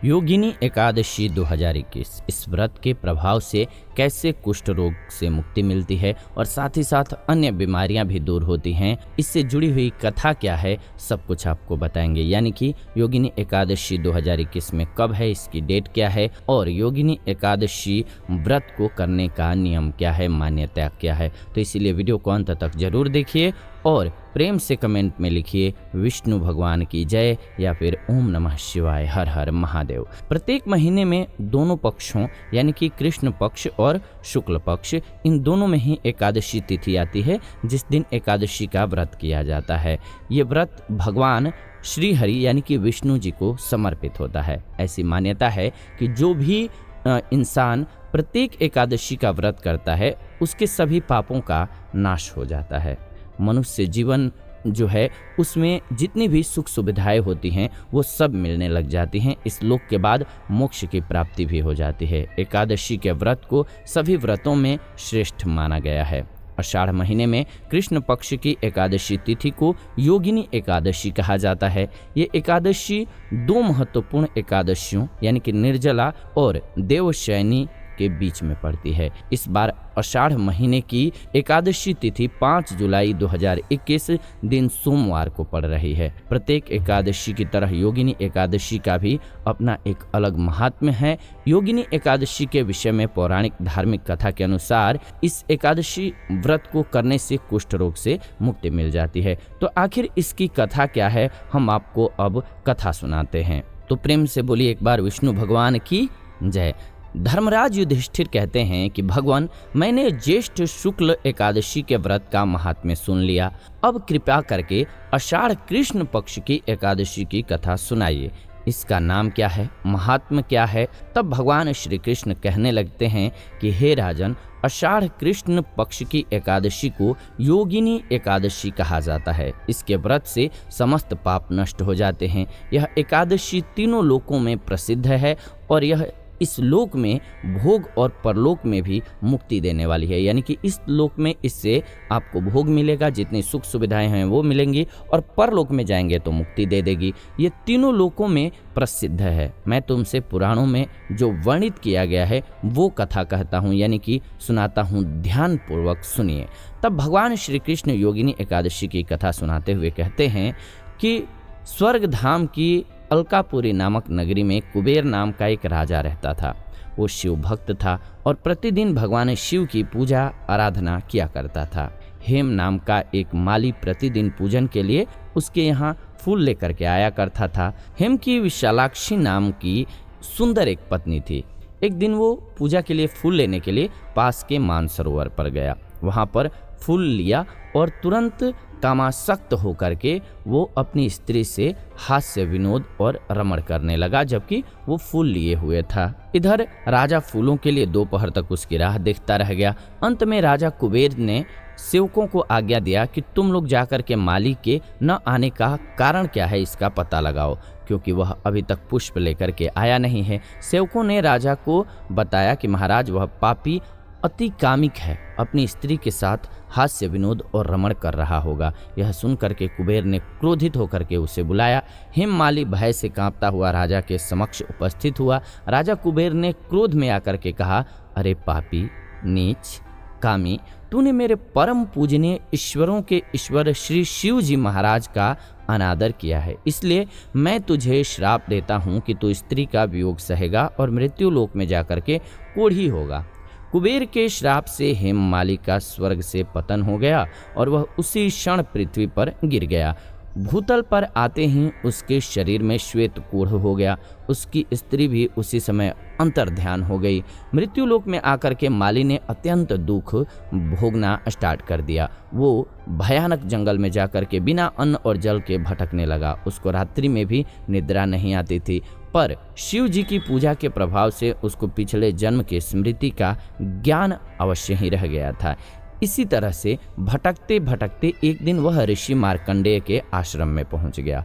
योगिनी एकादशी 2021 इस व्रत के प्रभाव से कैसे कुष्ठ रोग से मुक्ति मिलती है और साथ ही साथ अन्य बीमारियां भी दूर होती हैं, इससे जुड़ी हुई कथा क्या है, सब कुछ आपको बताएंगे। यानी कि योगिनी एकादशी 2021 में कब है, इसकी डेट क्या है और योगिनी एकादशी व्रत को करने का नियम क्या है, मान्यता क्या है। तो इसीलिए वीडियो को अंत तक जरूर देखिए और प्रेम से कमेंट में लिखिए विष्णु भगवान की जय या फिर ओम नमः शिवाय, हर हर महादेव। प्रत्येक महीने में दोनों पक्षों यानी कि कृष्ण पक्ष और शुक्ल पक्ष, इन दोनों में ही एकादशी तिथि आती है जिस दिन एकादशी का व्रत किया जाता है। ये व्रत भगवान श्री हरि यानी कि विष्णु जी को समर्पित होता है। ऐसी मान्यता है कि जो भी इंसान प्रत्येक एकादशी का व्रत करता है उसके सभी पापों का नाश हो जाता है। मनुष्य जीवन जो है उसमें जितनी भी सुख सुविधाएं होती हैं वो सब मिलने लग जाती हैं। इस लोक के बाद मोक्ष की प्राप्ति भी हो जाती है। एकादशी के व्रत को सभी व्रतों में श्रेष्ठ माना गया है। आषाढ़ महीने में कृष्ण पक्ष की एकादशी तिथि को योगिनी एकादशी कहा जाता है। ये एकादशी दो महत्वपूर्ण एकादशियों यानी कि निर्जला और देवशयनी के बीच में पड़ती है। इस बार आषाढ़ महीने की एकादशी तिथि 5 जुलाई 2021 दिन सोमवार को पड़ रही है। प्रत्येक एकादशी की तरह योगिनी एकादशी का भी अपना एक अलग महात्म्य है। योगिनी एकादशी के विषय में पौराणिक धार्मिक कथा के अनुसार इस एकादशी व्रत को करने से कुष्ठ रोग से मुक्ति मिल जाती है। तो आखिर इसकी कथा क्या है, हम आपको अब कथा सुनाते हैं। तो प्रेम से बोलिए एक बार विष्णु भगवान की जय। धर्मराज युधिष्ठिर कहते हैं कि भगवान, मैंने ज्येष्ठ शुक्ल एकादशी के व्रत का महात्म्य सुन लिया। अब कृपा करके आषाढ़ कृष्ण पक्ष की एकादशी की कथा सुनाइए। इसका नाम क्या है, महात्म्य क्या है। तब भगवान श्री कृष्ण कहने लगते हैं कि हे राजन, आषाढ़ कृष्ण पक्ष की एकादशी को योगिनी एकादशी कहा जाता है। इसके व्रत से समस्त पाप नष्ट हो जाते हैं। यह एकादशी तीनों लोकों में प्रसिद्ध है और यह इस लोक में भोग और परलोक में भी मुक्ति देने वाली है। यानी कि इस लोक में इससे आपको भोग मिलेगा, जितनी सुख सुविधाएं हैं वो मिलेंगी, और परलोक में जाएंगे तो मुक्ति दे देगी। ये तीनों लोकों में प्रसिद्ध है। मैं तुमसे पुराणों में जो वर्णित किया गया है वो कथा कहता हूँ, यानी कि सुनाता हूँ, ध्यान पूर्वक सुनिए। तब भगवान श्री कृष्ण योगिनी एकादशी की कथा सुनाते हुए कहते हैं कि स्वर्ग धाम की अलकापुरी नामक नगरी में कुबेर नाम का एक राजा रहता था। वो शिव भक्त था और प्रतिदिन भगवान शिव की पूजा आराधना किया करता था। हेम नाम का एक माली प्रतिदिन पूजन के लिए उसके यहाँ फूल लेकर के आया करता था। हेम की विशालाक्षी नाम की सुंदर एक पत्नी थी। एक दिन वो पूजा के लिए फूल लेने के लिए पास के मानसरोवर पर गया। वहाँ पर फूल लिया और तुरंत कामासक्त होकर के वो अपनी स्त्री से हास्य विनोद और रमण करने लगा, जबकि वो फूल लिए हुए था। इधर राजा फूलों के लिए दोपहर तक उसकी राह देखता रह गया। अंत में राजा कुबेर ने सेवकों को आज्ञा दिया कि तुम लोग जाकर के माली के न आने का कारण क्या है इसका पता लगाओ, क्योंकि वह अभी तक पुष्प लेकर के आया नहीं है। सेवकों ने राजा को बताया कि महाराज, वह पापी अति कामिक है, अपनी स्त्री के साथ हास्य विनोद और रमण कर रहा होगा। यह सुनकर के कुबेर ने क्रोधित होकर के उसे बुलाया। हेममाली भय से कांपता हुआ राजा के समक्ष उपस्थित हुआ। राजा कुबेर ने क्रोध में आकर के कहा, अरे पापी, नीच, कामी, तूने मेरे परम पूजनीय ईश्वरों के ईश्वर श्री शिव जी महाराज का अनादर किया है, इसलिए मैं तुझे श्राप देता हूँ कि तू स्त्री का वियोग सहेगा और मृत्यु लोक में जाकर के कोढ़ी होगा। कुबेर के श्राप से हेममाली का स्वर्ग से पतन हो गया और वह उसी क्षण पृथ्वी पर गिर गया। भूतल पर आते ही उसके शरीर में श्वेत कोढ़ हो गया। उसकी स्त्री भी उसी समय अंतर्ध्यान हो गई। मृत्यु लोक में आकर के माली ने अत्यंत दुख भोगना स्टार्ट कर दिया। वो भयानक जंगल में जाकर के बिना अन्न और जल के भटकने लगा। उसको रात्रि में भी निद्रा नहीं आती थी, पर शिव जी की पूजा के प्रभाव से उसको पिछले जन्म की स्मृति का ज्ञान अवश्य ही रह गया था। इसी तरह से भटकते भटकते एक दिन वह ऋषि मार्कंडेय के आश्रम में पहुंच गया।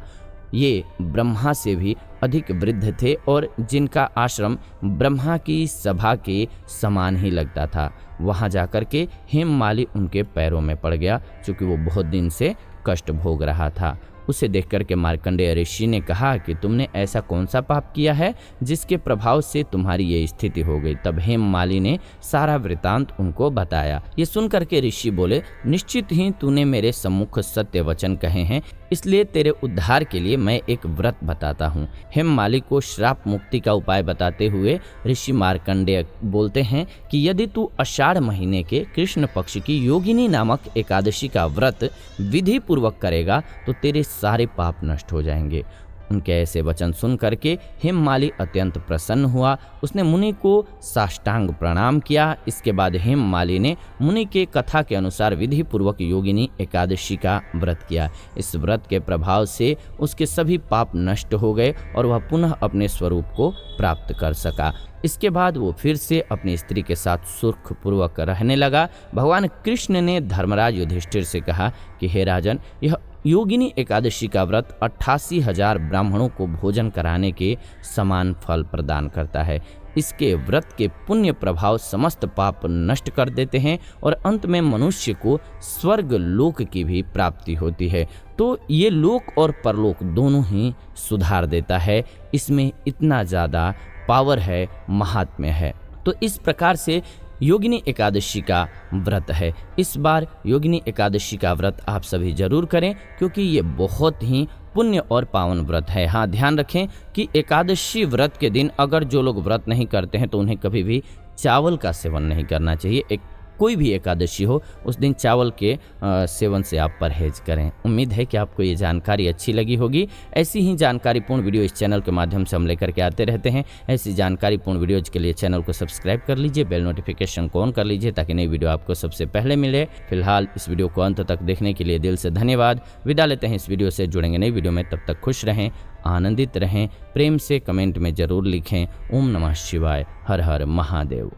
ये ब्रह्मा से भी अधिक वृद्ध थे और जिनका आश्रम ब्रह्मा की सभा के समान ही लगता था। वहां जाकर के हेममाली उनके पैरों में पड़ गया, क्योंकि वो बहुत दिन से कष्ट भोग रहा था। उसे देख करके मार्कंडेय ऋषि ने कहा कि तुमने ऐसा कौन सा पाप किया है जिसके प्रभाव से तुम्हारी ये स्थिति हो गई। तब हेममाली ने सारा वृतांत उनको बताया। ये सुन करके ऋषि बोले, निश्चित ही तूने मेरे सम्मुख सत्य वचन कहे हैं, इसलिए तेरे उद्धार के लिए मैं एक व्रत बताता हूँ। हेममाली को श्राप मुक्ति का उपाय बताते हुए ऋषि मार्कंडेय बोलते हैं कि यदि तू आषाढ़ महीने के कृष्ण पक्ष की योगिनी नामक एकादशी का व्रत विधि पूर्वक करेगा तो तेरे सारे पाप नष्ट हो जाएंगे। उनके ऐसे वचन सुन करके हेममाली अत्यंत प्रसन्न हुआ। उसने मुनि को साष्टांग प्रणाम किया। इसके बाद हेममाली ने मुनि के कथा के अनुसार विधि पूर्वक योगिनी एकादशी का व्रत किया। इस व्रत के प्रभाव से उसके सभी पाप नष्ट हो गए और वह पुनः अपने स्वरूप को प्राप्त कर सका। इसके बाद वो फिर से अपनी स्त्री के साथ सुखपूर्वक रहने लगा। भगवान कृष्ण ने धर्मराज युधिष्ठिर से कहा कि हे राजन, यह योगिनी एकादशी का व्रत 88,000 ब्राह्मणों को भोजन कराने के समान फल प्रदान करता है। इसके व्रत के पुण्य प्रभाव समस्त पाप नष्ट कर देते हैं और अंत में मनुष्य को स्वर्ग लोक की भी प्राप्ति होती है। तो ये लोक और परलोक दोनों ही सुधार देता है। इसमें इतना ज़्यादा पावर है, महात्म्य है। तो इस प्रकार से योगिनी एकादशी का व्रत है। इस बार योगिनी एकादशी का व्रत आप सभी जरूर करें, क्योंकि ये बहुत ही पुण्य और पावन व्रत है। हाँ, ध्यान रखें कि एकादशी व्रत के दिन अगर जो लोग व्रत नहीं करते हैं तो उन्हें कभी भी चावल का सेवन नहीं करना चाहिए। कोई भी एकादशी हो उस दिन चावल के सेवन से आप परहेज करें। उम्मीद है कि आपको ये जानकारी अच्छी लगी होगी। ऐसी ही जानकारीपूर्ण वीडियो इस चैनल के माध्यम से हम लेकर के आते रहते हैं। ऐसी जानकारीपूर्ण वीडियोज के लिए चैनल को सब्सक्राइब कर लीजिए, बेल नोटिफिकेशन को ऑन कर लीजिए ताकि नई वीडियो आपको सबसे पहले मिले। फिलहाल इस वीडियो को अंत तक देखने के लिए दिल से धन्यवाद। विदा लेते हैं इस वीडियो से। जुड़ेंगे नई वीडियो में, तब तक खुश रहें, आनंदित रहें। प्रेम से कमेंट में जरूर लिखें ओम नमः शिवाय, हर हर महादेव।